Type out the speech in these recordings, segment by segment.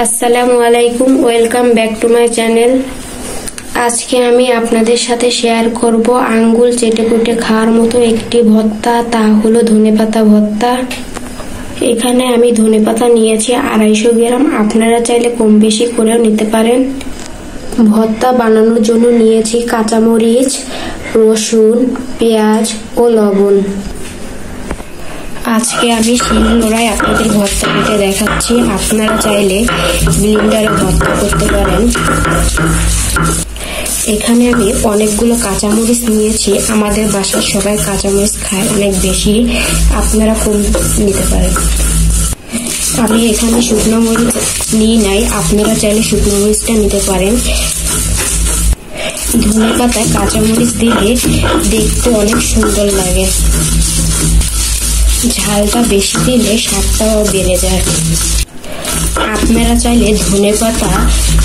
আসসালামু আলাইকুম, welcome back to my channel. আজকে আমি আপনাদের সাথে শেয়ার করব আঙ্গুল চেটে পুটে খাওয়ার মতো একটি ভর্তা, তা হলো ধনেপাতা ভর্তা। এখানে আমি ধনেপাতা নিয়েছি 250 গ্রাম, আপনারা চাইলে কম বেশি করেও নিতে পারেন। ভর্তা বানানোর জন্য নিয়েছি কাঁচামরিচ, রসুন, পেঁয়াজ ও লবণ। আজকে আমি শিলনোড়ায় আপনাদের ভর্তা দিতে দেখাচ্ছি, আপনারা চাইলে ব্লেন্ডারে ভর্তা করতে পারেন। এখানে আমি অনেকগুলো কাঁচামরিচ নিয়েছি, আমাদের বাসার সবাই কাঁচামরিচ খায় অনেক বেশি, আপনারা কম নিতে পারেন। আমি এখানে শুকনো মরিচ নিই নাই, আপনারা চাইলে শুকনো মরিচটা নিতে পারেন। ধনেপাতায় কাঁচামরিচ দিলে দেখতে অনেক সুন্দর লাগে, ঝালটা বেশি দিলে স্বাদটাও বেড়ে যায়। আপনারা চাইলে ধনেপাতা,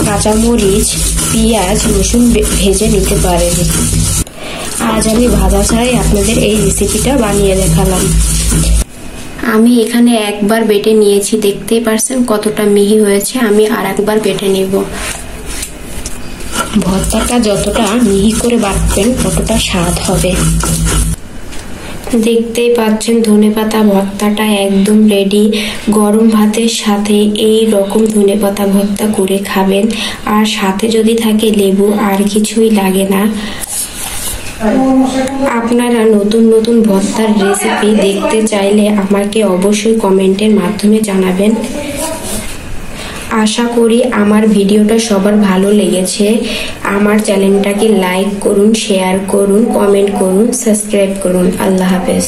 কাঁচামরিচ, পেঁয়াজ, রসুন ভেজে নিতে পারেন। আজ আমি ভাজা ছাড়াই আপনাদের এই রেসিপিটা বানিয়ে দেখালাম। আমি এখানে একবার বেটে নিয়েছি, দেখতেই পারছেন কতটা মিহি হয়েছে। আমি আর একবার বেটে নেব। ভর্তাটা যতটা মিহি করে বাটবেন ততটা স্বাদ হবে। দেখতেই পাচ্ছেন ধনেপাতা ভর্তাটা একদম রেডি। গরম ভাতের সাথে এই রকম ধনেপাতা ভর্তা করে খাবেন, আর সাথে যদি থাকে লেবু, আর কিছুই লাগে না। আপনারা নতুন নতুন ভর্তার রেসিপি দেখতে চাইলে আমাকে অবশ্যই কমেন্টের মাধ্যমে জানাবেন। আশা করি আমার ভিডিওটা সবার ভালো লেগেছে। আমার চ্যানেলটাকে লাইক করুন, শেয়ার করুন, কমেন্ট করুন, সাবস্ক্রাইব করুন। আল্লাহ হাফেজ।